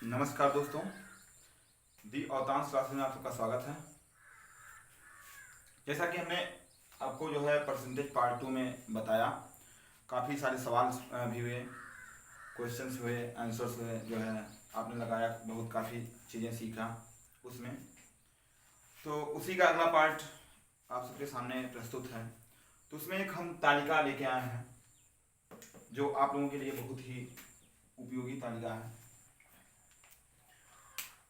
नमस्कार दोस्तों, दी औतांश क्लासेस में आप सबका स्वागत है। जैसा कि हमने आपको जो है परसेंटेज पार्ट 2 में बताया, काफ़ी सारे सवाल भी हुए, क्वेश्चंस हुए, आंसर्स हुए, जो है आपने लगाया, बहुत काफ़ी चीज़ें सीखा उसमें। तो उसी का अगला पार्ट आप सबके सामने प्रस्तुत है। तो उसमें एक हम तालिका लेके आए हैं जो आप लोगों के लिए बहुत ही उपयोगी तालिका है।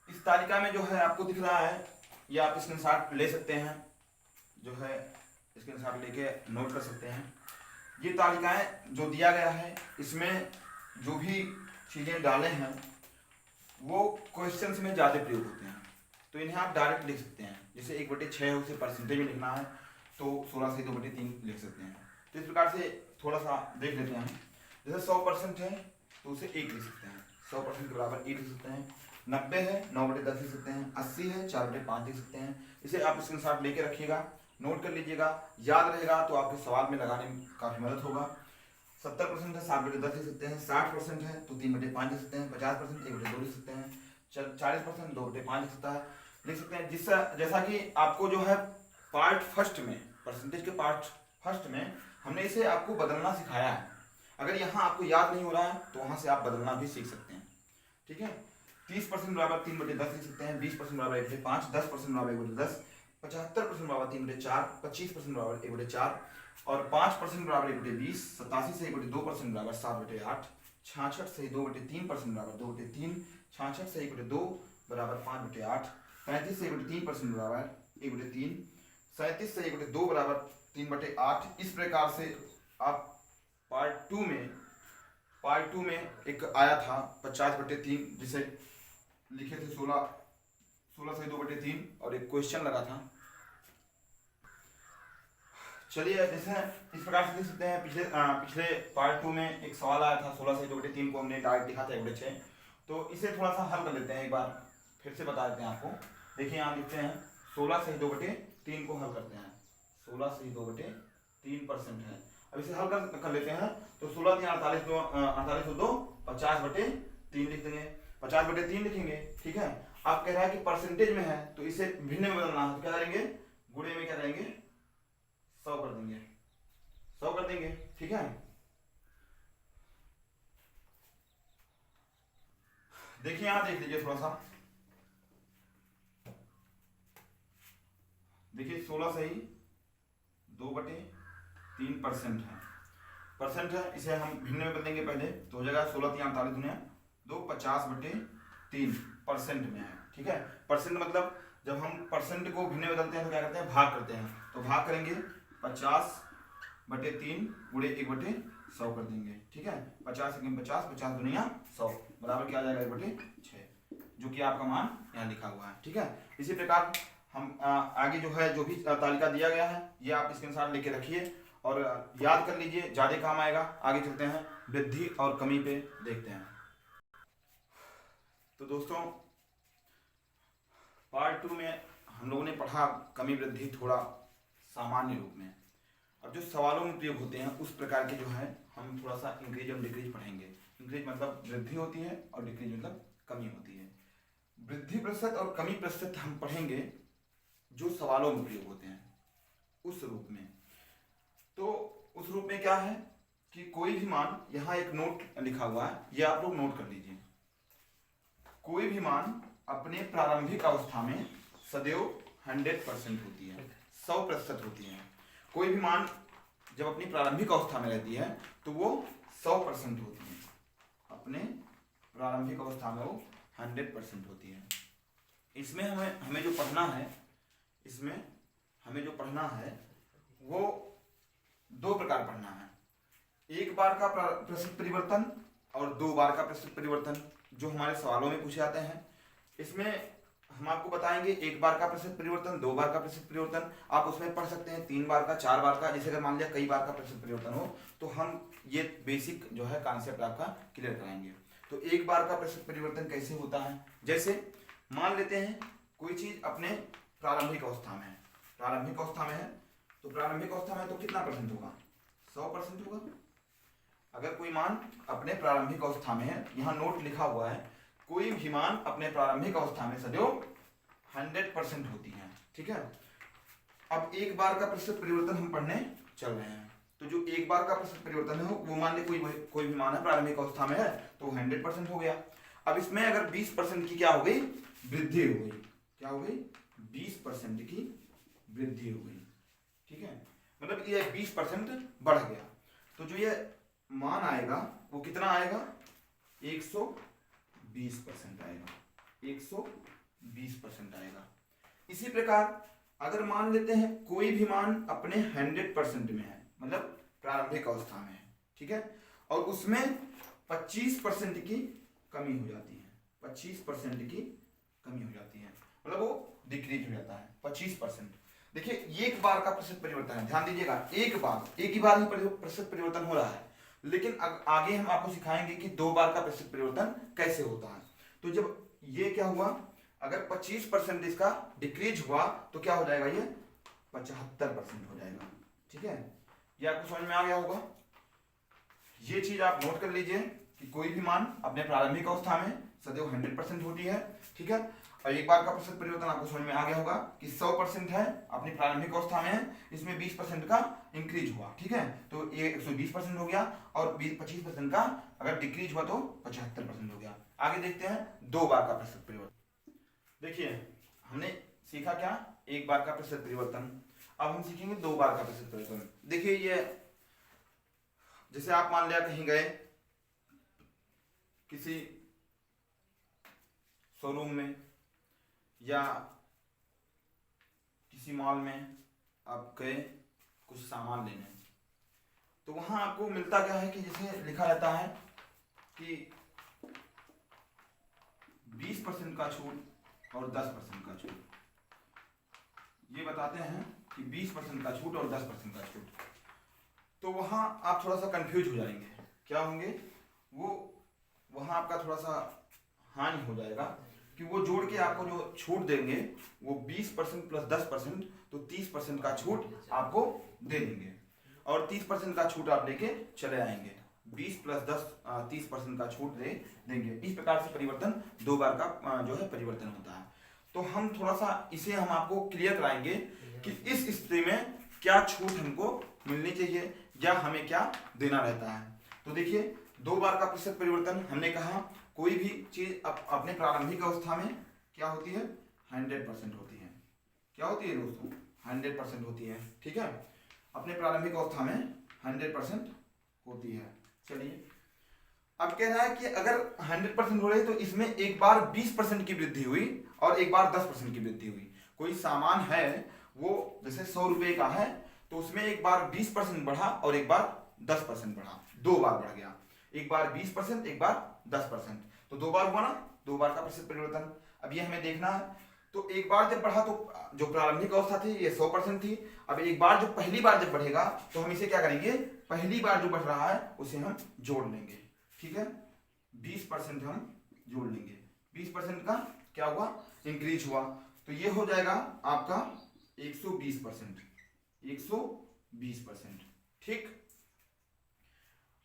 इस तालिका में जो है आपको दिख रहा है, ये आप स्क्रीनशॉट ले सकते हैं, जो है स्क्रीनशॉट लेके नोट कर सकते हैं। ये तालिकाएं जो दिया गया है, इसमें जो भी चीज़ें डाले हैं वो क्वेश्चंस में ज़्यादा प्रयोग होते हैं, तो इन्हें आप डायरेक्ट लिख सकते हैं। जैसे 1/6 है, उसे परसेंटेज में लिखना है तो 16 से 2/3 लिख सकते हैं। तो इस प्रकार से थोड़ा सा देख लेते हैं। जैसे 100% है तो उसे 1 लिख सकते हैं, 100% के बराबर 1 लिख सकते हैं। 90 है 9/10 लिख सकते हैं। 80 है 4/5 लिख सकते हैं। इसे आप स्क्रीनशॉट लेके रखिएगा, नोट कर लीजिएगा, याद रहेगा तो आपके सवाल में लगाने में काफ़ी मदद होगा। 70% है 7/10 लिख सकते हैं। 60% है तो 3/5 लिख सकते हैं। 50% 1/2 लिख सकते हैं। 40% 2/5 लिख सकते हैं। जैसा कि आपको जो है पार्ट फर्स्ट में, परसेंटेज के पार्ट फर्स्ट में हमने इसे आपको बदलना सिखाया है। अगर यहाँ आपको याद नहीं हो रहा है तो वहाँ से आप बदलना भी सीख सकते हैं, ठीक है। 30% बराबर 3/10 लिख सकते हैं। 20% बराबर 1/5। 10% बराबर 1/10। 75% बराबर 3/4। 25% बराबर 1/4 और 5% बराबर 1/20। 87 से 1/2% बराबर 7/8। 66 से 2/3% बराबर 2/3। 66 से 1/2 बराबर 5/8। 35 से 1/3% बराबर 1/3। 37 से 1/2 बराबर 3/8। इस प्रकार से आप पार्ट टू में एक आया था 50/3, जिसे लिखे थे 16 से 2/3 और एक क्वेश्चन लगा था। चलिए, जैसे इस प्रकार से लिख सकते हैं। पिछले पार्ट 2 में एक सवाल आया था 16 से 2/3 को हमने डायरेक्ट लिखा था 1/6। तो इसे थोड़ा सा हल कर लेते हैं, एक बार फिर से बता देते हैं आपको। देखिए यहाँ लिखते हैं 16 से 2/3 को हल करते हैं। 16 से 2/3% है। अब इसे हल कर लेते हैं तो 16 3 48 2 50/3 लिख देंगे। 50/3 लिखेंगे, ठीक है। आप कह रहा है कि परसेंटेज में है तो इसे भिन्न में बदलना है, तो क्या करेंगे, गुणे में क्या करेंगे, 100 कर देंगे, 100 कर देंगे, ठीक है। देखिए यहां देख लीजिए थोड़ा सा, देखिए 16 सही 2/3% है, परसेंट है। इसे हम भिन्न में बदलेंगे पहले तो हो जाएगा 16 3 48 दुनिया 2 50/3% में है, ठीक है। परसेंट मतलब जब हम परसेंट को भिन्न में बदलते हैं तो क्या करते हैं, भाग करते हैं। तो भाग करेंगे 50/3 गुणे 1/100 कर देंगे, ठीक है। 50 1 50, 50 दुनिया 100 बराबर क्या आ जाएगा 1/6, जो कि आपका मान यहाँ लिखा हुआ है, ठीक है। इसी प्रकार हम आगे जो है, जो भी तालिका दिया गया है ये आप स्क्रीनशॉट लेके रखिए और याद कर लीजिए, ज़्यादा काम आएगा। आगे चलते हैं, वृद्धि और कमी पे देखते हैं। तो दोस्तों, पार्ट 2 में हम लोगों ने पढ़ा कमी वृद्धि थोड़ा सामान्य रूप में। अब जो सवालों में प्रयोग होते हैं उस प्रकार के जो है हम थोड़ा सा इंक्रीज और डिक्रीज पढ़ेंगे। इंक्रीज मतलब वृद्धि होती है और डिक्रीज मतलब कमी होती है। वृद्धि प्रतिशत और कमी प्रतिशत हम पढ़ेंगे जो सवालों में प्रयोग होते हैं उस रूप में। तो उस रूप में क्या है कि कोई भी मान, यहाँ एक नोट लिखा हुआ है, ये आप लोग नोट कर लीजिए। कोई भी मान अपने प्रारंभिक अवस्था में सदैव 100% होती है, 100% होती है। कोई भी मान जब अपनी प्रारंभिक अवस्था में रहती है तो वो 100% होती है, अपने प्रारंभिक अवस्था में वो 100% होती है। इसमें हमें जो पढ़ना है, इसमें हमें जो पढ़ना है वो दो प्रकार पढ़ना है। एक बार का प्रतिशत परिवर्तन और 2 बार का प्रतिशत परिवर्तन, जो हमारे सवालों में पूछे जाते हैं। इसमें हम आपको बताएंगे 1 बार का प्रतिशत परिवर्तन, 2 बार का प्रतिशत परिवर्तन। आप उसमें पढ़ सकते हैं 3 बार का, 4 बार का। जैसे अगर मान लिया कई बार का प्रतिशत परिवर्तन हो तो हम ये बेसिक जो है कॉन्सेप्ट आपका क्लियर कराएंगे। तो 1 बार का प्रतिशत परिवर्तन कैसे होता है, जैसे मान लेते हैं कोई चीज अपने प्रारंभिक अवस्था में है, प्रारंभिक अवस्था में है तो प्रारंभिक अवस्था में तो कितना परसेंट होगा, 100% होगा। अगर कोई मान अपने प्रारंभिक अवस्था में है, यहाँ नोट लिखा हुआ है, कोई भी मान अपने प्रारंभिक अवस्था में सदैव 100% होती है। ठीक है, अब एक बार का प्रतिशत परिवर्तन हम पढ़ने चल रहे हैं। तो जो एक बार का प्रतिशत परिवर्तन है वो मान ले कोई भी मान है प्रारंभिक अवस्था में है तो 100% हो गया। अब इसमें अगर 20% की क्या हो गई, वृद्धि हो गई, क्या हो गई, 20% की वृद्धि हो गई। ठीक है, मतलब ये 20% बढ़ गया, तो जो ये मान आएगा वो कितना आएगा, 120% आएगा, 120% आएगा। इसी प्रकार अगर मान लेते हैं कोई भी मान अपने 100% में है, मतलब प्रारंभिक अवस्था में है, ठीक है, और उसमें 25% की कमी हो जाती है, 25% की कमी हो जाती है, मतलब वो डिक्रीज हो जाता है 25%। देखिए एक बार का प्रतिशत परिवर्तन है, ध्यान दीजिएगा, एक ही बार ही प्रतिशत परिवर्तन हो रहा है, लेकिन आगे हम आपको सिखाएंगे कि 2 बार का प्रतिशत परिवर्तन कैसे होता है। तो जब ये क्या हुआ, अगर 25% इसका डिक्रीज हुआ तो क्या हो जाएगा, ये 75% हो जाएगा। ठीक है, ये आपको समझ में आ गया होगा। ये चीज आप नोट कर लीजिए कि कोई भी मान अपने प्रारंभिक अवस्था में सदैव 100% होती है। ठीक है, और एक बार का प्रतिशत परिवर्तन आपको समझ में आ गया होगा कि 100% है अपनी प्रारंभिक अवस्था में है, इसमें 20% का इंक्रीज हुआ। ठीक है, तो ये 120% हो गया, और 25% का अगर डिक्रीज हुआ तो 75% हो गया। आगे देखते हैं 2 बार का प्रतिशत परिवर्तन। देखिए हमने सीखा क्या, एक बार का प्रतिशत परिवर्तन, अब हम सीखेंगे 2 बार का प्रतिशत परिवर्तन। देखिए ये जैसे आप मान लिया कहीं गए किसी शोरूम में या किसी मॉल में आप गए कुछ सामान लेने, तो वहां आपको मिलता क्या है कि जैसे लिखा रहता है कि 20% का छूट और 10% का छूट, ये बताते हैं कि 20% का छूट और 10% का छूट। तो वहां आप थोड़ा सा कंफ्यूज हो जाएंगे, क्या होंगे, वो वहां आपका थोड़ा सा हानि हो जाएगा कि वो जोड़ के आपको जो छूट देंगे वो 20% प्लस 10%, तो 30% का छूट आपको दे देंगे, और 30% का छूट आप लेके चले आएंगे। 20 प्लस 10 30% का छूट दे देंगे। इस प्रकार से परिवर्तन 2 बार का जो है परिवर्तन होता है। तो हम थोड़ा सा इसे हम आपको क्लियर कराएंगे कि इस स्थिति में क्या छूट हमको मिलनी चाहिए या हमें क्या देना रहता है। तो देखिए 2 बार का प्रतिशत परिवर्तन, हमने कहा कोई भी चीज अपने प्रारंभिक अवस्था में क्या होती है, 100% होती है। क्या होती है दोस्तों, 100% होती है। ठीक है, अपने प्रारंभिक अवस्था में 100% होती है। चलिए अब कह रहा है कि अगर 100% हो रही तो इसमें एक बार 20% की वृद्धि हुई और एक बार 10% की वृद्धि हुई। कोई सामान है वो जैसे 100 रुपए का है, तो उसमें एक बार 20% बढ़ा और एक बार 10% बढ़ा, 2 बार बढ़ गया, एक बार 20% एक बार 10%, तो 2 बार हुआ ना, 2 बार का प्रतिशत परिवर्तन। अब ये हमें देखना है, तो एक बार जब बढ़ा तो जो प्रारंभिक अवस्था थी ये 100% थी, अब एक बार जब पहली बार जब बढ़ेगा तो हम इसे क्या करेंगे, पहली बार जो बढ़ रहा है उसे हम जोड़ लेंगे। ठीक है, 20% हम जोड़ लेंगे, 20% का क्या हुआ, इंक्रीज हुआ, तो ये हो जाएगा आपका 120%, 120%। ठीक,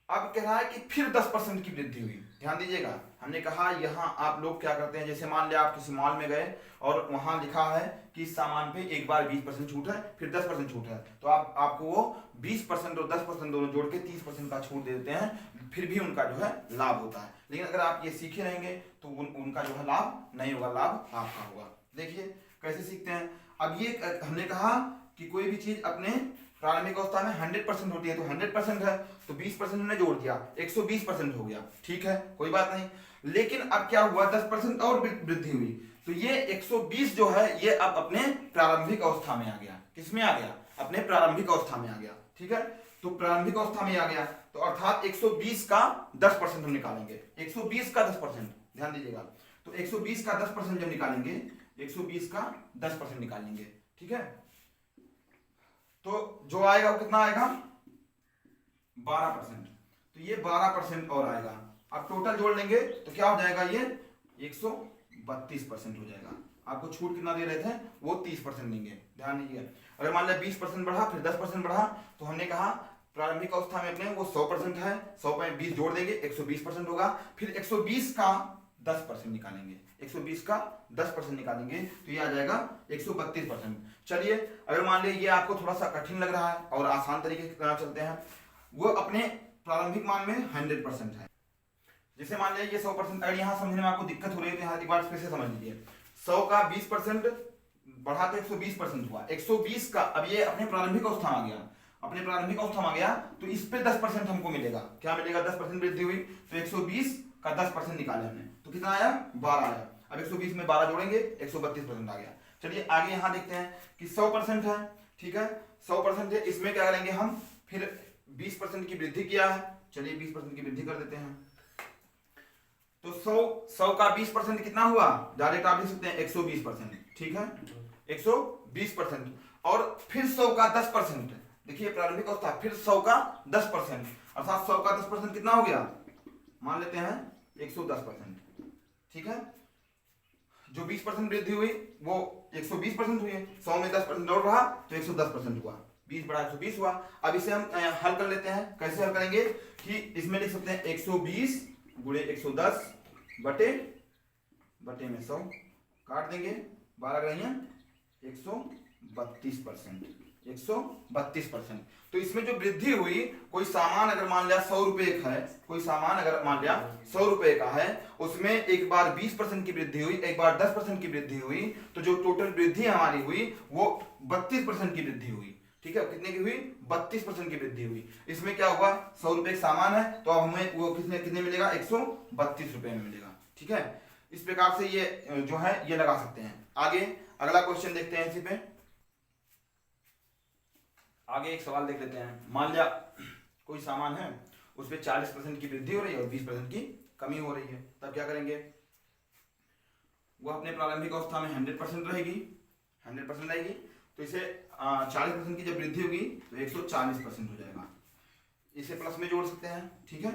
अब कह रहा है कि फिर 10% की वृद्धि हुई। ध्यान दीजिएगा, हमने कहा यहाँ आप लोग क्या करते हैं, जैसे मान लिया आप किसी मॉल में गए और वहां लिखा है कि इस सामान पे एक बार 20% छूट है फिर 10% छूट है, तो आपको वो 20% और 10% दोनों जोड़ के 30% का छूट दे देते हैं, फिर भी उनका जो है लाभ होता है। लेकिन अगर आप ये सीखे रहेंगे तो उनका जो है लाभ नहीं होगा, लाभ आपका होगा। देखिए कैसे सीखते हैं। अब ये हमने कहा कि कोई भी चीज अपने प्रारंभिक अवस्था में 100% होती है, तो 100% है तो 20% हमने जोड़ दिया, 120% हो गया। ठीक है, कोई बात नहीं। लेकिन अब क्या हुआ, 10% और वृद्धि हुई, तो ये 120 जो है ये अब अपने प्रारंभिक अवस्था में आ गया। किसमें आ गया, अपने प्रारंभिक अवस्था में आ गया। ठीक है, तो प्रारंभिक अवस्था में आ गया, तो अर्थात 120 का 10% हम निकालेंगे, 120 का 10%, ध्यान दीजिएगा, तो 120 का 10% जब निकालेंगे, 120 का 10% निकालेंगे। ठीक है, तो जो आएगा वो कितना आएगा, 12%, तो ये 12% और आएगा। अब टोटल जोड़ लेंगे तो क्या हो जाएगा, ये 132% हो जाएगा। आपको छूट कितना दे रहे थे, वो 30% देंगे। ध्यान दीजिए, अगर मान लिया 20% बढ़ा फिर 10% बढ़ा, तो हमने कहा प्रारंभिक अवस्था में अपने वो 100% है, 100 में 20 जोड़ देंगे 120% होगा, फिर 120 का 10% निकालेंगे, 120 का 10% निकालेंगे तो ये आ जाएगा 132%। चलिए अगर मान लीजिए ये आपको थोड़ा सा कठिन लग रहा है और आसान तरीके से करना चलते हैं, वो अपने प्रारंभिक मान में 100% है। जैसे मान लीजिए ये 100%, अगर यहाँ समझने में आपको दिक्कत हो रही है तो यहाँ एक बार फिर से समझ लीजिए। 100 का 20% बढ़ा तो 120% हुआ। 120 का अब ये अपने प्रारंभिक अवस्था में आ गया, अपने प्रारंभिक अवस्था में आ गया तो इस पे 10% हमको मिलेगा। क्या मिलेगा? 10% वृद्धि हुई तो 120 का 10% निकाले हमने तो कितना आया? 12 आया। अब 120 में 12 जोड़ेंगे 132% आ गया। चलिए आगे यहाँ देखते हैं कि 100% है, ठीक है 100% है, इसमें क्या करेंगे हम, फिर 20% की वृद्धि किया है, चलिए 20% की वृद्धि कर देते हैं। तो 100 का 20% कितना हुआ? डायरेक्ट आप लिख सकते हैं 120%, ठीक है 120%। और फिर 100 का 10%, देखिए प्रारंभिक अवस्था, फिर 100 का 10%, अर्थात 100 का 10% कितना हो गया? मान लेते हैं 110%, ठीक है। जो 20% वृद्धि हुई वो 120% हुई है, 100 में 10% जोड़ रहा तो 110% हुआ, 20 बड़ा 120 हुआ। अब इसे हम हल कर लेते हैं। कैसे हल करेंगे कि इसमें लिख सकते हैं 120 गुणे 110 बटे में 100 काट देंगे, 12 गणिया 132%, 132%। तो इसमें जो वृद्धि हुई, कोई सामान अगर मान लिया 100 रुपए का है, कोई सामान अगर मान लिया 100 रुपए का है, उसमें एक बार 20% की वृद्धि हुई, एक बार 10% की वृद्धि हुई, तो जो टोटल वृद्धि हमारी हुई वो 32% की वृद्धि हुई, ठीक है। कितने की हुई? 32% की वृद्धि हुई। इसमें क्या होगा? 100 रुपए का सामान है तो अब हमें वो कितने मिलेगा? 132 रुपए में मिलेगा, ठीक है। इस प्रकार से ये जो है ये लगा सकते हैं। आगे अगला क्वेश्चन देखते हैं। इसी पे आगे एक सवाल देख लेते हैं। मान लिया कोई सामान है, उस पर 40% की वृद्धि हो रही है और 20% की कमी हो रही है, तब क्या करेंगे? वो अपने प्रारंभिक अवस्था में 100% रहेगी, 100% रहेगी, तो इसे 40% की जब वृद्धि होगी तो 140% हो जाएगा। इसे प्लस में जोड़ सकते हैं, ठीक है,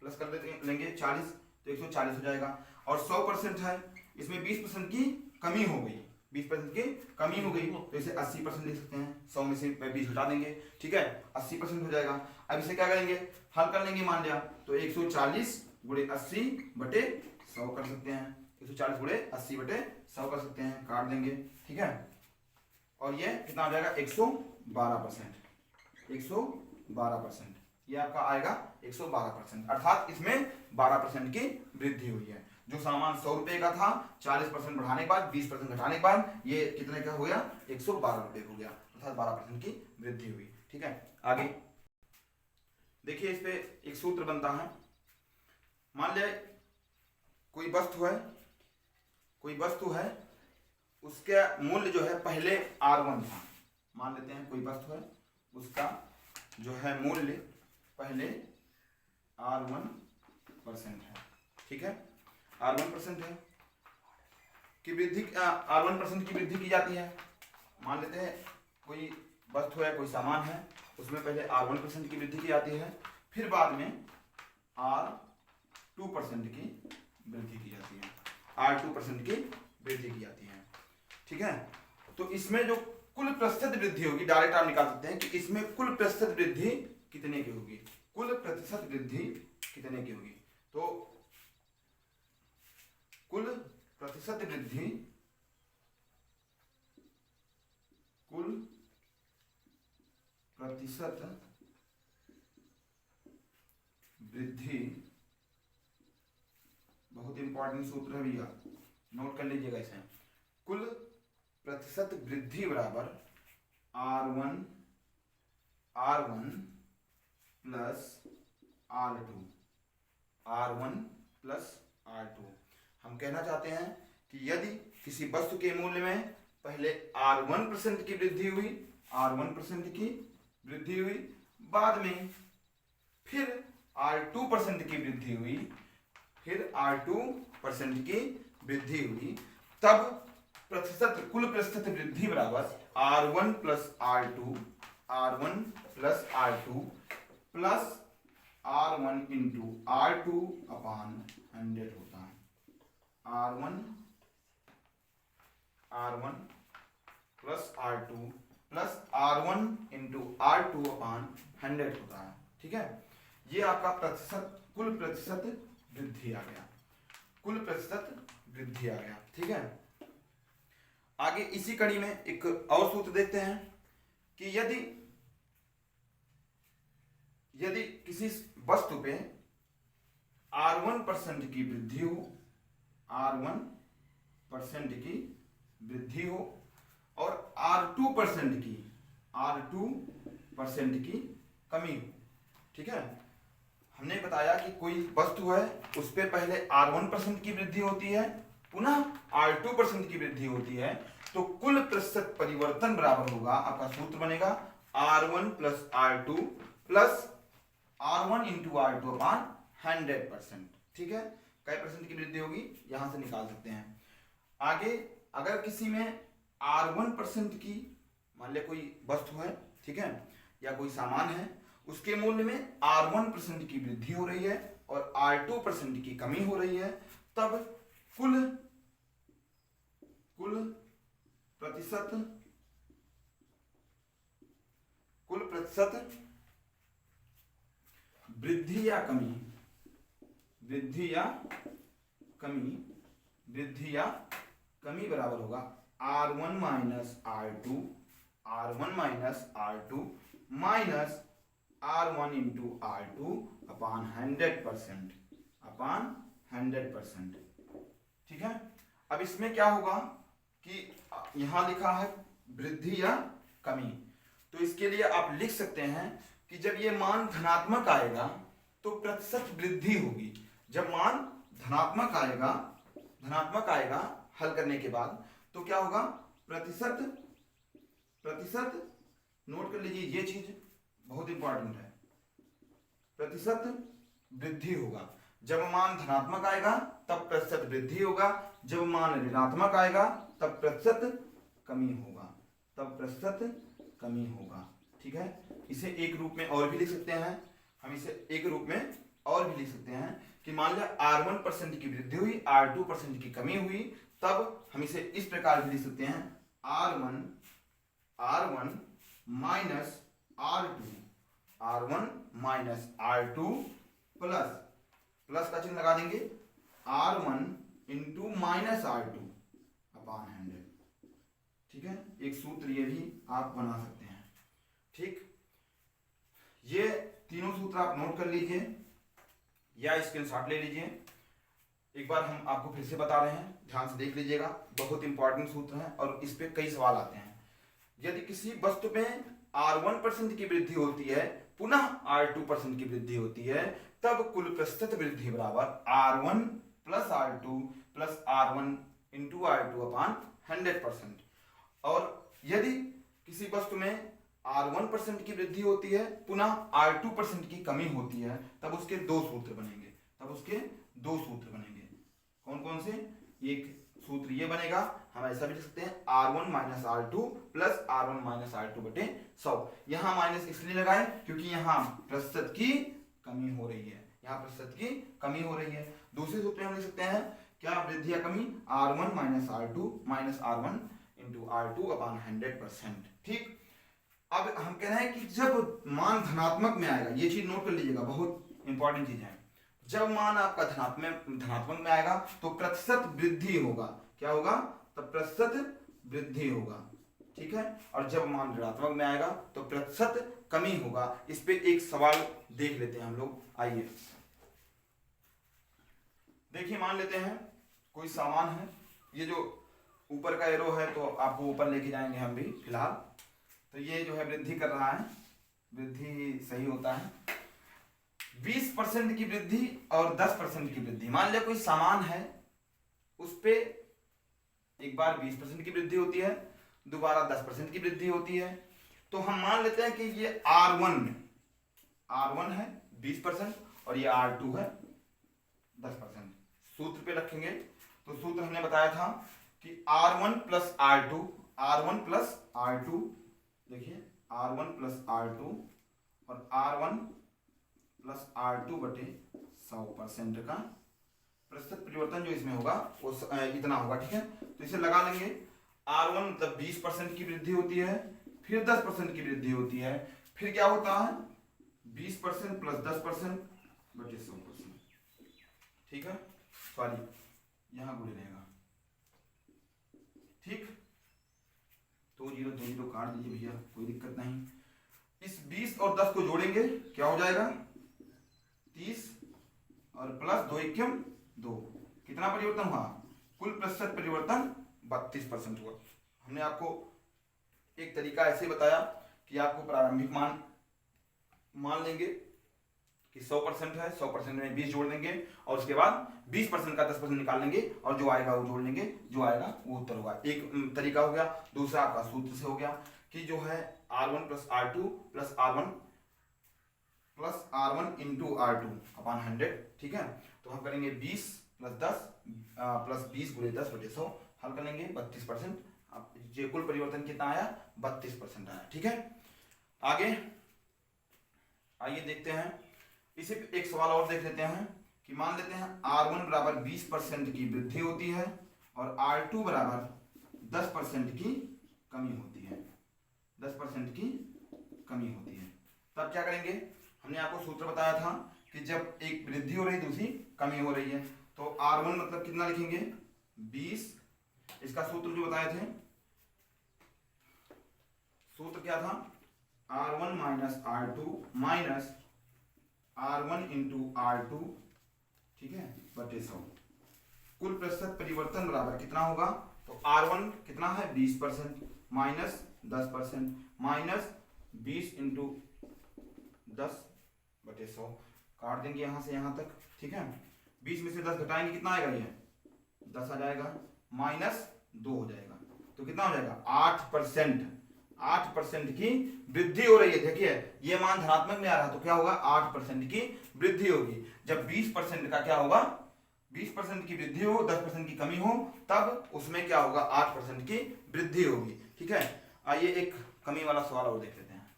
प्लस कर लेंगे 40 तो 140 हो जाएगा। और 100% है, इसमें 20% की कमी हो गई, 20% की कमी हो गई तो इसे 80% लिख सकते हैं। 100 में से 20 हटा देंगे, ठीक है, 80% हो जाएगा। अब इसे क्या करेंगे? हल कर लेंगे। मान लिया तो 140 गुणे 80 बटे 100 कर सकते हैं, 140 गुणे 80 बटे 100 कर सकते हैं, काट देंगे, ठीक है। और ये कितना आ जाएगा? 112%, 112%, ये आपका आएगा 112%, अर्थात इसमें 12% की वृद्धि हुई है। जो सामान 100 रुपए का था, 40% बढ़ाने के बाद 20% घटाने के बाद ये कितने का हो गया? 112 रुपए हो गया, अर्थात 12% की वृद्धि हुई, ठीक है। आगे देखिए, इस पे एक सूत्र बनता है। मान ले कोई वस्तु है, उसका मूल्य जो है पहले R1 था। मान लेते हैं कोई वस्तु है, उसका जो है मूल्य पहले R1% है, ठीक है, R1% है की वृद्धि, R1% की वृद्धि की जाती है। मान लेते हैं कोई वस्तु है, कोई सामान है, उसमें पहले R1% की वृद्धि की जाती है, फिर बाद में R2% की वृद्धि की जाती है, R2% की वृद्धि की जाती है, ठीक है। तो इसमें जो कुल प्रतिशत वृद्धि होगी, डायरेक्ट आप निकाल सकते हैं कि इसमें कुल प्रतिशत वृद्धि कितने की होगी, कुल प्रतिशत वृद्धि कितने की होगी। तो कुल प्रतिशत वृद्धि, कुल प्रतिशत वृद्धि, बहुत इंपॉर्टेंट सूत्र है भैया, नोट कर लीजिएगा इसे। कुल प्रतिशत वृद्धि बराबर R1 plus R2, R1 plus R2। हम कहना चाहते हैं कि यदि किसी वस्तु के मूल्य में पहले R1% की वृद्धि हुई, R1% की वृद्धि हुई, बाद में फिर R2% की वृद्धि हुई, फिर R2% की वृद्धि हुई, तब कुल प्रतिशत वृद्धि बराबर R1 plus R2, R1 plus R2 plus R1 into R2 अपान 100 होता है। R1 plus R2 plus R1 into R2 अपान 100 होता है, ठीक है। ये आपका प्रतिशत, कुल प्रतिशत वृद्धि आ गया। कुल प्रतिशत वृद्धि आ गया। ठीक है, आगे इसी कड़ी में एक और सूत्र देखते हैं कि यदि किसी वस्तु पे R1% की वृद्धि हो, R1% की वृद्धि हो और R2% की कमी हो। ठीक है, हमने बताया कि कोई वस्तु है उस पे पहले R1% की वृद्धि होती है, पुनः R2% की वृद्धि होती है, तो कुल प्रतिशत परिवर्तन बराबर होगा, आपका सूत्र बनेगा R1 plus R2 plus R1 into R2 अपान 100%। ठीक है, कई परसेंट की वृद्धि होगी यहां से निकाल सकते हैं। आगे अगर किसी में R1% की, मान लिया कोई वस्तु है, ठीक है, या कोई सामान है, उसके मूल्य में R1% की वृद्धि हो रही है और R2% की कमी हो रही है, तब कुल प्रतिशत वृद्धि या कमी बराबर होगा R1 minus R2 minus R1 into R2 अपान 100%। ठीक है, अब इसमें क्या होगा कि यहां लिखा है वृद्धि या कमी, तो इसके लिए आप लिख सकते हैं कि जब ये मान धनात्मक आएगा तो प्रतिशत वृद्धि होगी। जब मान धनात्मक आएगा हल करने के बाद, तो क्या होगा, प्रतिशत नोट कर लीजिए, ये चीज बहुत इंपॉर्टेंट है, प्रतिशत वृद्धि होगा। जब मान धनात्मक आएगा तब प्रतिशत वृद्धि होगा, जब मान ऋणात्मक आएगा तब प्रतिशत कमी होगा। ठीक है, इसे एक रूप में और भी लिख सकते हैं, हम इसे एक रूप में और भी लिख सकते हैं कि मान लिया R1% की वृद्धि हुई, R2% की कमी हुई, तब हम इसे इस प्रकार भी लिख सकते हैं R1 माइनस R2 प्लस का चिन्ह लगा देंगे R1 इंटू माइनस R2 अपान 100। ठीक है, एक सूत्र ये भी आप बना सकते हैं। ठीक, ये तीनों सूत्र आप नोट कर लीजिए या स्क्रीनशॉट ले लीजिए। एक बार हम आपको फिर से बता रहे हैं, ध्यान से देख लीजिएगा, बहुत इंपॉर्टेंट सूत्र है और इस पे कई सवाल आते हैं। यदि किसी वस्तु में R1% की वृद्धि होती है, पुनः R2% की वृद्धि होती है, तब कुल प्रतिशत वृद्धि बराबर R1 plus R2 plus R1 into R2 अपान 100%। और यदि किसी वस्तु में R1% की वृद्धि होती है, पुनः R2% की कमी होती है, तब उसके दो सूत्र बनेंगे। कौन कौन से? एक सूत्र ये बनेगा, हम ऐसा भी लिख सकते हैं R1 minus R2 plus R1 minus R2 बटे 100। यहाँ माइनस इसलिए लगाए क्योंकि यहाँ प्रतिशत की कमी हो रही है, दूसरे सूत्र में हम लिख सकते हैं क्या, वृद्धि या कमी, R1 minus R1 into R2 अपान 100%। ठीक, अब हम कह रहे हैं कि जब मान धनात्मक में आएगा, ये चीज नोट कर लीजिएगा, बहुत इंपॉर्टेंट चीज है, जब मान आपका धनात्मक में आएगा तो प्रतिशत वृद्धि होगा। क्या होगा? तब प्रतिशत वृद्धि होगा। ठीक है, और जब मान ऋणात्मक में आएगा तो प्रतिशत कमी होगा। इस पे एक सवाल देख लेते हैं हम लोग, आइए देखिए, मान लेते हैं कोई सामान है, ये जो ऊपर का एरो है तो आपको ऊपर लेके जाएंगे हम भी फिलहाल। तो ये जो है वृद्धि कर रहा है, वृद्धि सही होता है, 20% की वृद्धि और 10% की वृद्धि। मान लिया कोई सामान है, उस पे एक बार 20% की वृद्धि होती है, दोबारा 10% की वृद्धि होती है। तो हम मान लेते हैं कि ये R1 है 20% और ये R2 है 10%। सूत्र पे रखेंगे तो सूत्र हमने बताया था कि R1 प्लस R2, देखिए R1 प्लस R2 और R1 प्लस R2 बटे 100% का प्रतिशत परिवर्तन जो इसमें होगा वो इतना होगा। ठीक है, तो इसे लगा लेंगे। R1 मतलब 20% की वृद्धि होती है, फिर 10% की वृद्धि होती है, फिर क्या होता है 20% प्लस 10% बटे 100%। ठीक है, सॉरी यहाँ गुणे रहेगा, ठीक। तो 0 2 0 काट दीजिए भैया, कोई दिक्कत नहीं। इस 20 और 10 को जोड़ेंगे, क्या हो जाएगा 30 और प्लस 2 एकम 2, कितना परिवर्तन हुआ, कुल प्रतिशत परिवर्तन 32% हुआ। हमने आपको एक तरीका ऐसे बताया कि आपको प्रारंभिक मान मान लेंगे कि 100% है, 100% में 20 जोड़ देंगे और उसके बाद 20% का 10% निकाल लेंगे और जो आएगा वो जोड़ लेंगे, जो आएगा वो उत्तर होगा। एक तरीका हो गया। दूसरा आपका सूत्र से हो गया कि जो है R1 plus R2 plus R1 into R2 upon 100, ठीक है। तो हम करेंगे 20 प्लस 10 प्लस 20 गुणे 10 बटे 100, हल करेंगे 32%। जो कुल परिवर्तन कितना आया 32% आया, ठीक है। आगे आइए देखते हैं, इसी पे एक सवाल और देख लेते हैं कि मान लेते हैं R1 बराबर 20% की वृद्धि होती है और R2 बराबर 10% की कमी होती है, 10% की कमी होती है। तब क्या करेंगे, हमने आपको सूत्र बताया था कि जब एक वृद्धि हो रही है दूसरी कमी हो रही है, तो R1 मतलब कितना लिखेंगे 20, इसका सूत्र जो बताए थे, सूत्र क्या था R1 minus R2 minus R1 into R2, ठीक है, बटे 100। कुल प्रतिशत परिवर्तन बराबर कितना होगा, तो R1 कितना है 20% माइनस 10% माइनस 20 इंटू 10 बटे 100, काट देंगे यहाँ से यहाँ तक, ठीक है। 20 में से 10 घटाएंगे कितना आएगा, ये 10 आ जाएगा, माइनस 2 हो जाएगा, तो कितना हो जाएगा 8%। 8% की वृद्धि हो रही है। देखिए ये मान धनात्मक में आ रहा है तो क्या होगा 8% की वृद्धि होगी। जब 20% का क्या होगा 20% की वृद्धि हो 10% की कमी हो तब उसमें क्या होगा 8% की वृद्धि होगी, ठीक है। आइए एक कमी वाला सवाल और देख लेते हैं।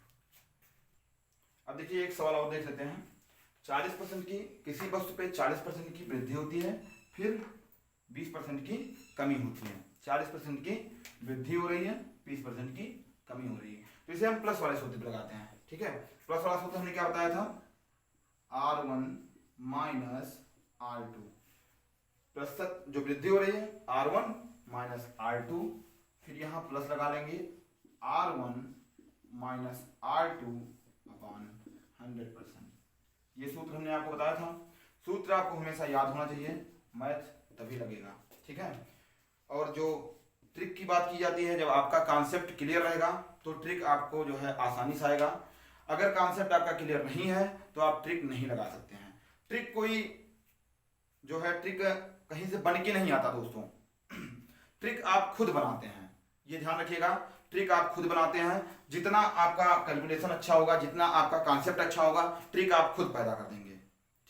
अब देखिए एक सवाल और देख लेते हैं। 40% की किसी वस्तु पे 40% की वृद्धि होती है, फिर 20% की कमी होती है। 40% की वृद्धि हो रही है, 20% की कमी हो रही है, तो इसे हम प्लस वाले सूत्र पे लगाते हैं, ठीक है। प्लस वाला सूत्र हमने क्या बताया था R1 माइनस R2, प्रतिशत जो वृद्धि हो रही है R1 माइनस R2, फिर यहां प्लस लगा लेंगे R1 माइनस R2 अपॉन 100%। ये सूत्र हमने आपको बताया था। सूत्र आपको हमेशा याद होना चाहिए, मैथ तभी लगेगा, ठीक है। और जो ट्रिक की बात की जाती है, जब आपका कॉन्सेप्ट क्लियर रहेगा तो ट्रिक आपको जो है आसानी से आएगा। अगर कॉन्सेप्ट आपका क्लियर नहीं है तो आप ट्रिक नहीं लगा सकते हैं। ट्रिक कोई जो है ट्रिक कहीं से बन के नहीं आता दोस्तों, ट्रिक आप खुद बनाते हैं, ये ध्यान रखिएगा। ट्रिक आप खुद बनाते हैं, जितना आपका कैलकुलेशन अच्छा होगा, जितना आपका कॉन्सेप्ट अच्छा होगा, ट्रिक आप खुद पैदा कर देंगे,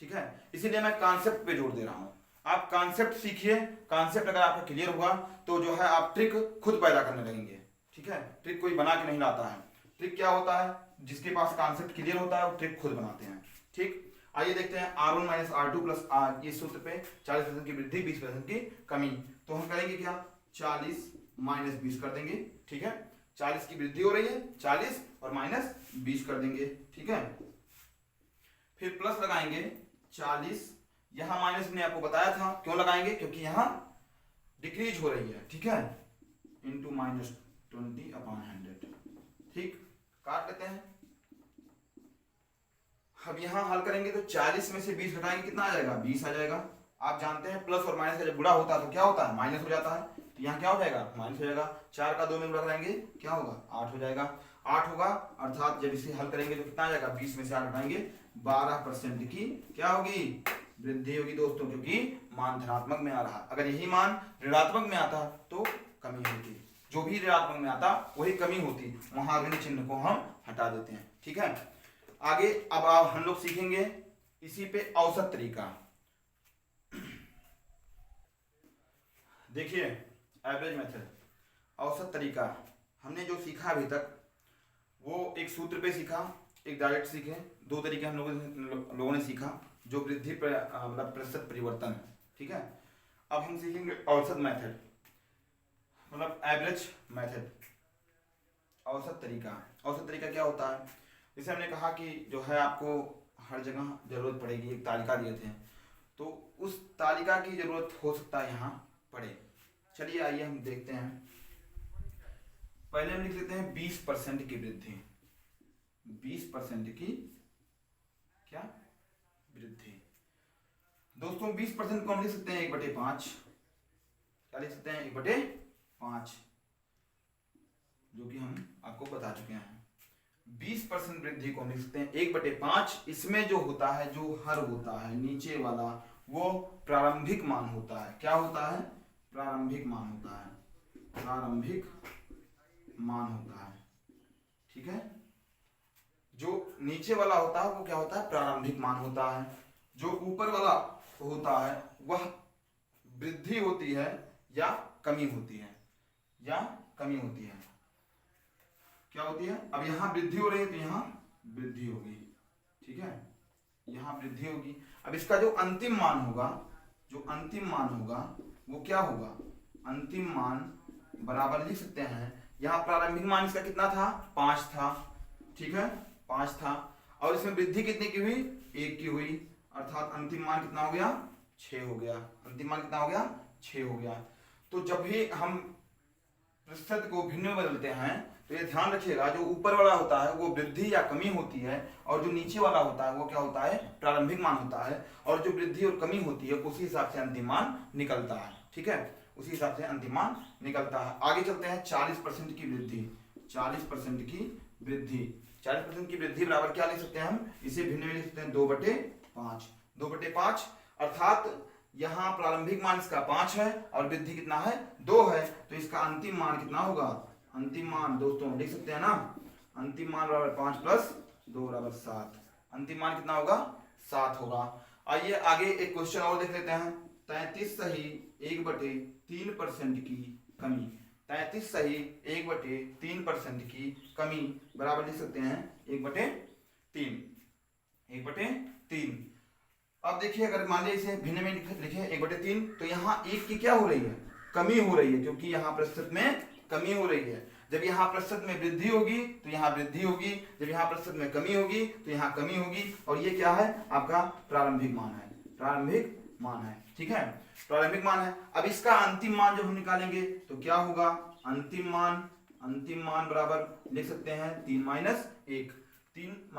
ठीक है। इसीलिए मैं कॉन्सेप्ट पे जोर दे रहा हूं। आप कॉन्सेप्ट सीखिए, कॉन्सेप्ट अगर आपका क्लियर हुआ तो जो है आप ट्रिक खुद पैदा करने लगेंगे, ठीक है। ट्रिक कोई बना के नहीं लाता है। ट्रिक क्या होता है, जिसके पास कॉन्सेप्ट क्लियर होता है वो ट्रिक खुद बनाते हैं, ठीक। आइए देखते हैं R1 माइनस R2 प्लस ये सूत्र पे 40% की वृद्धि 20% की कमी। तो हम करेंगे क्या 40 माइनस 20 कर देंगे, ठीक है। 40 की वृद्धि हो रही है, 40 और माइनस 20 कर देंगे, ठीक है। फिर प्लस लगाएंगे 40, यहां माइनस ने आपको बताया था क्यों लगाएंगे, क्योंकि यहां डिक्रीज हो रही है, ठीक है, इंटू माइनस 20 अपॉन 100, ठीक। काट लेते हैं। अब यहां हल करेंगे तो 40 में से 20 घटाएंगे कितना आ जाएगा 20 आ जाएगा। आप जानते हैं प्लस और माइनस का जब गुणा होता है तो क्या होता है माइनस हो जाता है, तो यहाँ क्या हो जाएगा माइनस हो जाएगा। 4 का 2 में गुणा करेंगे क्या होगा 8 हो जाएगा। 8 होगा अर्थात जब इसे हल करेंगे तो कितना आ जाएगा 20 में से 8 घटाएंगे 12% की क्या होगी वृद्धि होगी दोस्तों, क्योंकि मान धनात्मक में आ रहा। अगर यही मान ऋणात्मक में आता तो कमी होती, जो भी ऋणात्मक में आता वही कमी होती, वहां ऋण चिन्ह को हम हटा देते हैं, ठीक है। आगे अब हम लोग सीखेंगे इसी पे औसत तरीका। देखिए एवरेज मेथड, औसत तरीका हमने जो सीखा अभी तक वो एक सूत्र पे सीखा, एक डायरेक्ट सीखे, दो तरीके हम लोगों ने सीखा जो वृद्धि मतलब प्रतिशत परिवर्तन है, ठीक है। अब हम सीखेंगे औसत मेथड मतलब एवरेज मेथड, औसत तरीका। औसत तरीका क्या होता है, जैसे हमने कहा कि जो है आपको हर जगह जरूरत पड़ेगी, एक तालिका दिए थे तो उस तालिका की जरूरत हो सकता है यहाँ पड़े। चलिए आइए हम देखते हैं। पहले हम लिख लेते हैं 20% की वृद्धि। 20% की क्या वृद्धि। दोस्तों 20% को हम लिख सकते हैं 1/5। क्या लिख सकते हैं 1/5, जो कि हम आपको बता चुके हैं। 20% वृद्धि को हम लिख सकते हैं 1/5। इसमें जो होता है, जो हर होता है नीचे वाला, वो प्रारंभिक मान होता है। क्या होता है? प्रारंभिक मान होता है। प्रारंभिक मान होता है, ठीक है। जो नीचे वाला होता है वो क्या होता है? प्रारंभिक मान होता है। जो ऊपर वाला होता है वह वृद्धि होती है या कमी होती है, या कमी होती है। क्या होती है? अब यहाँ वृद्धि हो रही है तो यहाँ वृद्धि होगी, ठीक है, यहाँ वृद्धि होगी। अब इसका जो अंतिम मान होगा, जो अंतिम मान होगा वो क्या होगा? अंतिम मान बराबर लिख सकते हैं, यहाँ प्रारंभिक मान इसका कितना था? 5 था, ठीक है, 5 था। और इसमें वृद्धि कितने की हुई? 1 की हुई, अर्थात अंतिम मान कितना हो गया? 6 हो गया। अंतिम मान कितना हो गया? 6 हो गया। तो जब भी हम प्रतिशत को भिन्न में बदलते हैं तो ये ध्यान रखिएगा, जो ऊपर वाला होता है वो वृद्धि या कमी होती है, और जो नीचे वाला होता है वो क्या होता है? प्रारंभिक मान होता है। और जो वृद्धि और कमी होती है उसी हिसाब से अंतिम मान निकलता है, ठीक है, उसी हिसाब से अंतिम मान निकलता है। आगे चलते हैं। 40% की वृद्धि। 40% की वृद्धि। 40% की वृद्धि बराबर क्या लिख सकते हैं हम? इसे भिन्न में लिख सकते हैं 2/5। 2/5 अर्थात यहाँ प्रारंभिक मान इसका 5 है और वृद्धि कितना है? 2 है, तो इसका अंतिम मान कितना होगा? अंतिम मान दोस्तों लिख सकते हैं ना, अंतिम मान बराबर 5 + 2 बराबर 7। अंतिम मान कितना होगा? 7 होगा। आइए आगे एक क्वेश्चन और देख लेते हैं। 33 सही 1/3% की कमी। 33 सही 1/3% की कमी बराबर लिख सकते हैं 1/3। 1/3। अब देखिए, अगर मान लीजिए इसे भिन्न में लिखे 1/3, तो यहाँ 1 की क्या हो रही है? कमी हो रही है, क्योंकि यहाँ प्रतिशत में कमी हो रही है। जब यहाँ प्रतिशत में वृद्धि होगी तो यहाँ वृद्धि होगी, जब यहाँ प्रतिशत में कमी होगी तो यहाँ कमी होगी। और ये क्या है? आपका प्रारंभिक मान है। प्रारंभिक मान है, ठीक है, प्रारंभिक मान है। अब इसका अंतिम मान जब हम निकालेंगे तो क्या होगा? अंतिम मान बराबर लिख सकते हैं 3 - 1। 3 -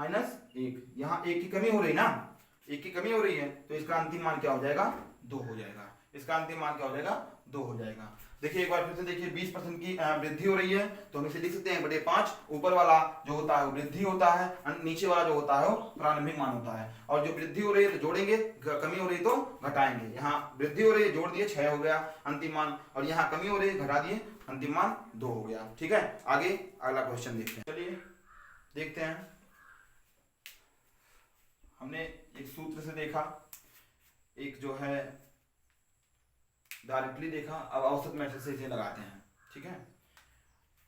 1, यहाँ 1 की कमी हो रही ना, 1 की कमी हो रही है, तो इसका अंतिम मान क्या हो जाएगा? 2 हो जाएगा। इसका अंतिम मान क्या हो जाएगा? 2 हो जाएगा। देखिए एक बार फिर से देखिए, 20% की वृद्धि हो रही है तो हम इसे लिख सकते हैं 1/5। ऊपर वाला जो होता है वो वृद्धि होता है, नीचे वाला जो होता है वो प्रारंभिक मान होता है। और जो वृद्धि हो रही है तो जोड़ेंगे, कमी हो रही है तो घटाएंगे। यहाँ वृद्धि हो रही है, जोड़ दिए 6 हो गया अंतिम मान, और यहाँ कमी हो रही है, घटा दिए, अंतिम मान 2 हो गया, ठीक है। आगे अगला क्वेश्चन देखते हैं। चलिए देखते हैं। हमने एक सूत्र से देखा, एक जो है डायरेक्टली देखा, अब औसत मेथड से इसे लगाते हैं, ठीक है।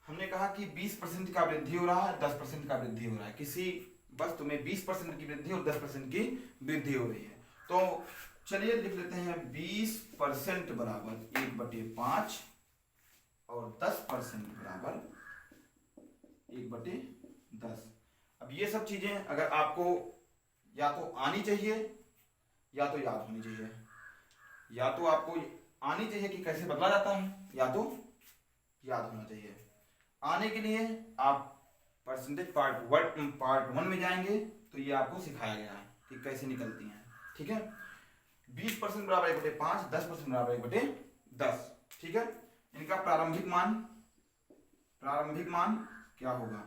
हमने कहा कि 20% का वृद्धि हो रहा है, 10% का वृद्धि हो रहा है। किसी वस्तु में 20% की वृद्धि और 10% की वृद्धि हो रही है। तो चलिए लिख लेते हैं 20% बराबर 1/5 और 10% बराबर 1/10। अब ये सब चीजें अगर आपको या तो आनी चाहिए या तो याद होनी चाहिए। या तो आपको आनी चाहिए कि कैसे बदला जाता है, या तो याद होना चाहिए। आने के लिए आप परसेंटेज पार्ट 1 में जाएंगे तो ये आपको सिखाया गया है कि कैसे निकलती हैं, ठीक है। 20% बराबर 1/5, 10% बराबर 1/10, ठीक है। इनका प्रारंभिक मान क्या होगा?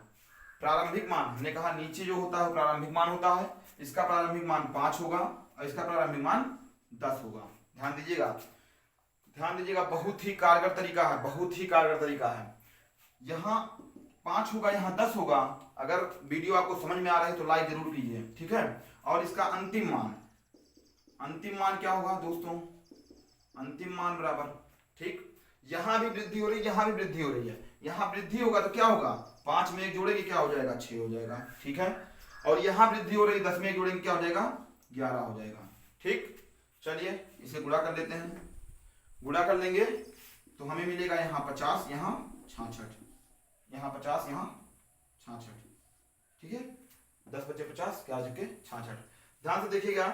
प्रारंभिक मान हमने कहा नीचे जो होता है प्रारंभिक मान होता है। इसका प्रारंभिक मान 5 होगा और इसका प्रारंभिक मान 10 होगा। ध्यान दीजिएगा, बहुत ही कारगर तरीका है, बहुत ही कारगर तरीका है। यहाँ 5 होगा, यहाँ 10 होगा। अगर वीडियो आपको समझ में आ रहा है तो लाइक जरूर कीजिए, ठीक है। और इसका अंतिम मान क्या होगा दोस्तों? अंतिम मान बराबर, ठीक, यहाँ भी वृद्धि हो रही है, यहाँ भी वृद्धि हो रही है। यहाँ वृद्धि होगा तो क्या होगा? 5 में 1 जोड़ेंगे क्या हो जाएगा? 6 हो जाएगा, ठीक है। और यहाँ वृद्धि हो रही है, 10 में 1 जोड़ेंगे क्या हो जाएगा? 11 हो जाएगा, ठीक। चलिए इसे गुणा कर लेते हैं। गुणा कर लेंगे तो हमें मिलेगा यहाँ 50, यहाँ 66, यहाँ 50, यहाँ 66, ठीक है। 10 बचे 50, क्या आ चुके 66। ध्यान से देखिएगा,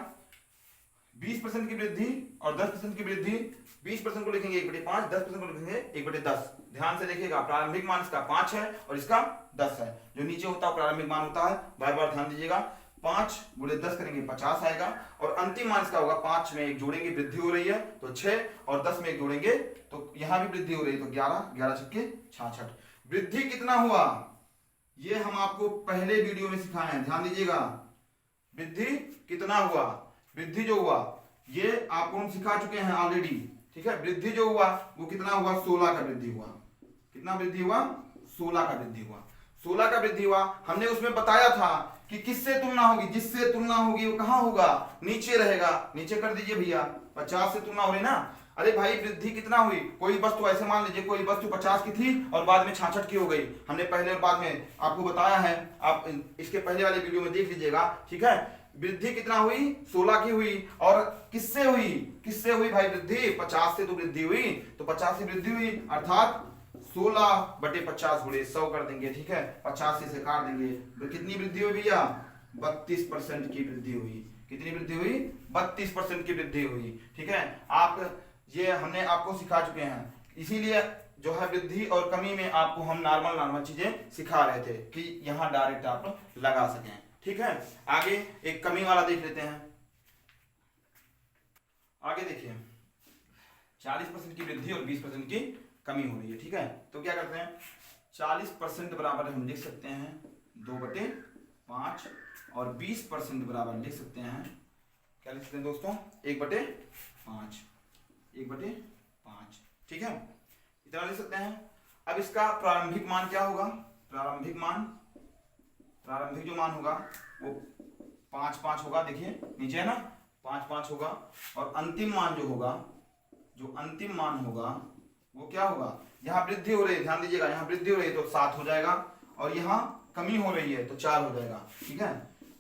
20% की वृद्धि और 10% की वृद्धि। 20% को लिखेंगे 1/5, 10% को लिखेंगे 1/10। ध्यान से देखिएगा, प्रारंभिक मान इसका 5 है और इसका 10 है। जो नीचे होता है प्रारंभिक मान होता है, बार बार ध्यान दीजिएगा। 5 × 10 करेंगे 50 आएगा, और अंतिम मान इसका होगा 5 में 1 जोड़ेंगे, वृद्धि हो रही है तो 6, और 10 में 1 जोड़ेंगे तो यहां भी वृद्धि हो रही है तो 11, 11 छक्के 66। वृद्धि कितना हुआ ये हम आपको पहले वीडियो में सिखाए हैं, ध्यान दीजिएगा। वृद्धि कितना हुआ, वृद्धि जो हुआ ये आपको हम सिखा चुके हैं ऑलरेडी, ठीक है। वृद्धि जो हुआ वो कितना हुआ, 16 का वृद्धि हुआ। कितना वृद्धि हुआ, 16 का वृद्धि हुआ। 16 का वृद्धि हुआ। हमने उसमें बताया था कि किससे तुलना होगी, जिससे तुलना होगी वो कहां होगा, नीचे रहेगा। नीचे कर दीजिए भैया, 50 से तुलना हो रही ना। अरे भाई वृद्धि कितना हुई, कोई वस्तु ऐसे मान लीजिए कोई वस्तु 50 की थी और बाद में 66 की हो गई। हमने पहले और बाद में आपको बताया है, आप इसके पहले वाले वीडियो में देख लीजिएगा, ठीक है। वृद्धि कितना हुई, 16 की हुई। और किससे हुई, किससे हुई भाई वृद्धि, 50 से तो वृद्धि हुई, तो 50 से वृद्धि हुई अर्थात 16/50 गुणे 100 कर देंगे, ठीक है। 50 से काट देंगे तो कितनी वृद्धि हुई भैया, 32% की वृद्धि हुई। कितनी वृद्धि हुई, 32% की वृद्धि हुई, ठीक है। आप ये हमने आपको सिखा चुके हैं, इसीलिए जो है वृद्धि और कमी में आपको हम नॉर्मल चीजें सिखा रहे थे कि यहाँ डायरेक्ट आप लगा सकें, ठीक है। आगे एक कमी वाला देख लेते हैं। आगे देखिए 40% की वृद्धि और 20% की कमी हो रही है, ठीक है। तो क्या करते हैं, 40% बराबर हम लिख सकते हैं 2/5 और 20% बराबर लिख सकते हैं, क्या लिख सकते हैं दोस्तों, 1/5, 1/5, ठीक है। इतना लिख सकते हैं। अब इसका प्रारंभिक मान क्या होगा, प्रारंभिक जो मान होगा वो 5 होगा, देखिए नीचे है ना, 5 होगा। और अंतिम मान जो होगा, जो अंतिम मान होगा वो क्या होगा, यहाँ वृद्धि हो रही है, ध्यान दीजिएगा, यहाँ वृद्धि हो रही है तो 7 हो जाएगा, और यहाँ कमी हो रही है तो 4 हो जाएगा, ठीक है।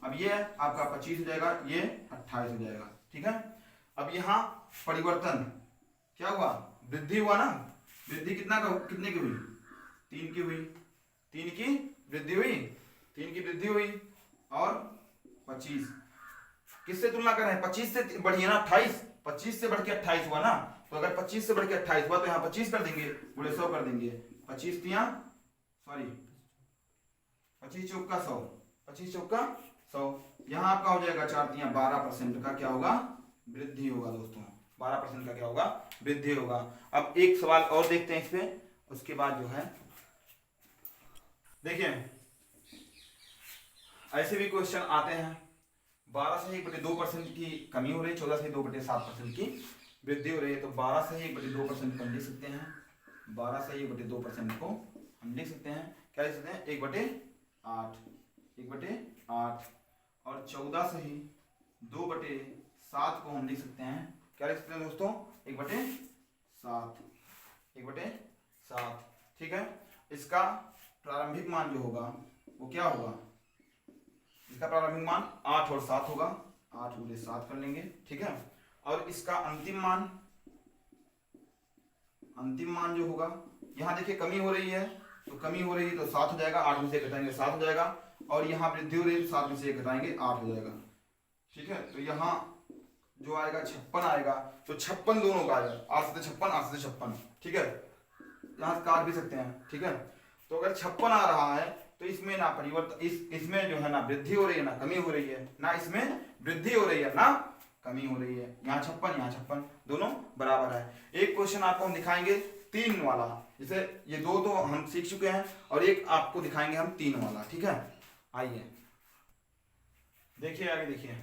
अब ये आपका 25 हो जाएगा, ये 28 हो जाएगा, ठीक है। अब यहाँ परिवर्तन क्या हुआ, वृद्धि हुआ ना। वृद्धि कितने की हुई, 3 की हुई, 3 की वृद्धि हुई, 3 की वृद्धि हुई। और 25 किससे तुलना कर रहे हैं, 25 से बढ़िया ना 28, 25 से बढ़ के 28 हुआ ना। तो अगर 25 से बढ़ के 28 हुआ तो यहाँ 25 कर देंगे, गुणे 100 कर देंगे। 25 चौका 100, 25 चौका 100। यहाँ आपका हो जाएगा 4 × 12% का क्या होगा, वृद्धि होगा दोस्तों। 12% का क्या होगा, वृद्धि होगा। अब एक सवाल और देखते हैं इस पे, उसके बाद जो है देखिए ऐसे भी क्वेश्चन आते हैं। 12 से 1/2% की कमी हो रही है, 14 से 2/7% की वृद्धि हो रही है। तो 12 से 1/2% को हम लिख सकते हैं, 12 से 1/2% को हम लिख सकते हैं, क्या लिख सकते हैं, 1/8, 1/8। और 14 से ही 2/7 को हम लिख सकते हैं, क्या लिख सकते हैं दोस्तों, 1/7, 1/7, ठीक है। इसका प्रारंभिक मान जो होगा वो क्या होगा, इसका प्रारंभिक मान 8 और 7 होगा, 8 × 7 कर लेंगे, ठीक है। और इसका अंतिम मान जो होगा, यहाँ देखिए कमी हो रही है तो कमी हो रही है तो 7 हो जाएगा, 8 में से घटाएंगे 7 हो जाएगा। और यहाँ वृद्धि हो रही है तो 7 में से घटाएंगे 8 हो जाएगा, ठीक है। तो यहाँ जो आएगा 56 आएगा, तो 56 दोनों का आएगा, 8 से 56, 8 से 56, ठीक है। यहाँ काट भी सकते हैं, ठीक है। तो अगर 56 आ रहा है तो इसमें ना परिवर्तन, इसमें जो है ना वृद्धि हो रही है ना कमी हो रही है, ना इसमें वृद्धि हो रही है ना कमी हो रही है। यहाँ 56, यहाँ 56, दोनों बराबर है। एक क्वेश्चन आपको हम दिखाएंगे 3 वाला, जैसे ये 2 तो हम सीख चुके हैं, और एक आपको दिखाएंगे हम 3 वाला, ठीक है। आइए देखिए आगे देखिए।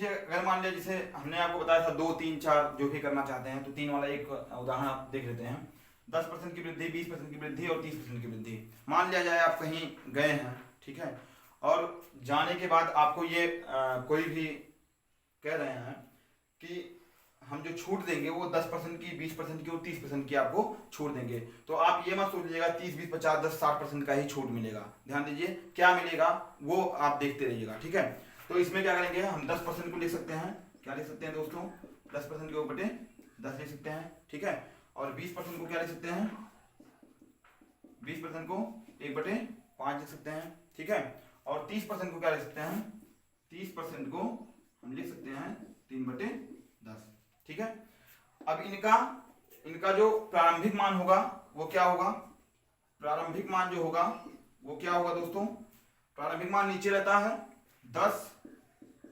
अगर मान लिया जैसे हमने आपको बताया था 2, 3, 4 जो भी करना चाहते हैं, तो 3 वाला एक उदाहरण आप देख लेते हैं। 10% की वृद्धि, 20% की वृद्धि और 30% की वृद्धि। मान लिया जाए आप कहीं गए हैं, ठीक है, और जाने के बाद आपको ये कोई भी कह रहे हैं कि हम जो छूट देंगे वो 10% की, 20% की और 30% की आपको छूट देंगे। तो आप ये मत सोच लीजिएगा 30, 20, 50, 10, 60% का ही छूट मिलेगा। ध्यान दीजिए क्या मिलेगा वो आप देखते रहिएगा, ठीक है। तो इसमें क्या करेंगे, हम 10% को लिख सकते हैं, क्या लिख सकते हैं दोस्तों, 10% के ऊपर 10 लिख सकते हैं, ठीक है। और 20% को क्या लिख सकते हैं, 20% को 1/5 लिख सकते हैं, ठीक है। और 30% को क्या लिख सकते हैं, 30% को हम लिख सकते हैं 3/10। ठीक है। अब इनका जो प्रारंभिक मान होगा वो क्या होगा, प्रारंभिक मान जो होगा वो क्या होगा दोस्तों, प्रारंभिक मान नीचे रहता है 10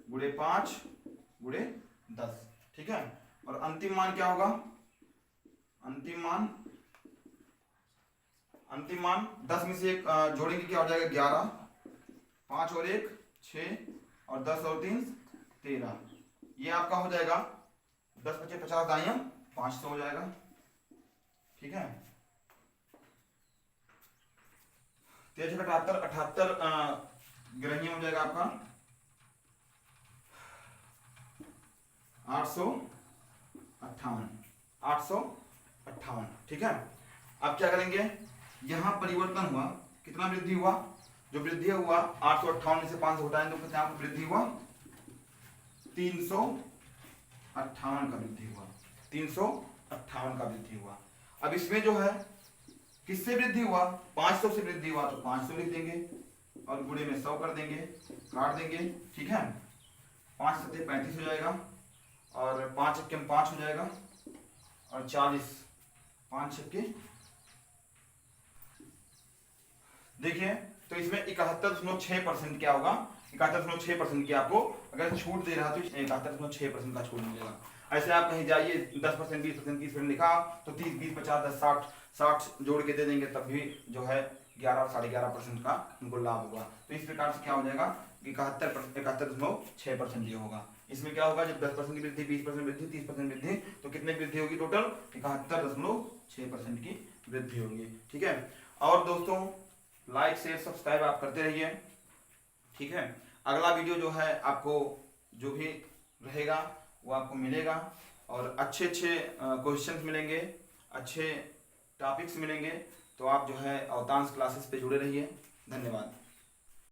गुणे 5 गुणे 10। ठीक है। और अंतिम मान क्या होगा, अंतिम मान 10 में से एक जोड़ेंगे क्या हो जाएगा 11, 5 और 1 6 और 10 और 3 13। ये आपका हो जाएगा 10 × 50 दाइयां 500 हो जाएगा। ठीक है। 13 × 78 78 ग्रहणीय हो जाएगा आपका 858। ठीक है। अब क्या करेंगे, यहां परिवर्तन हुआ, कितना वृद्धि हुआ, जो वृद्धि हुआ 858 से 500 घटाएं तो कितना वृद्धि हुआ 358 का वृद्धि हुआ, 358 का वृद्धि हुआ। अब इसमें जो है किससे वृद्धि हुआ, 500 से वृद्धि हुआ तो 500 लिख देंगे और गुणे में 100 कर देंगे, काट देंगे। ठीक है। 5 × 7 = 35 हो जाएगा और 5 × 1 = 5 हो जाएगा और 40, 5 × 6 देखिए। तो इसमें 71.6% क्या होगा, 71.6% की आपको अगर छूट दे रहा है तो 71.6% का छूट मिलेगा। ऐसे आप कहीं जाइए 10%, 20%, 30% लिखा तो 30, 20, 50, 10, 60 जोड़ के दे देंगे तब भी जो है 11, 11.5% का उनको लाभ होगा। तो इस प्रकार से क्या हो जाएगा 71.6% ये होगा। इसमें क्या होगा जब 10% की वृद्धि, 20% वृद्धि, 30% वृद्धि तो कितने वृद्धि होगी, टोटल 71.6% की वृद्धि होगी। ठीक है। और दोस्तों लाइक शेयर सब्सक्राइब आप करते रहिए। ठीक है। अगला वीडियो जो है आपको जो भी रहेगा वो आपको मिलेगा और अच्छे क्वेश्चंस मिलेंगे, अच्छे टॉपिक्स मिलेंगे। तो आप जो है अवतांश क्लासेस पे जुड़े रहिए। धन्यवाद।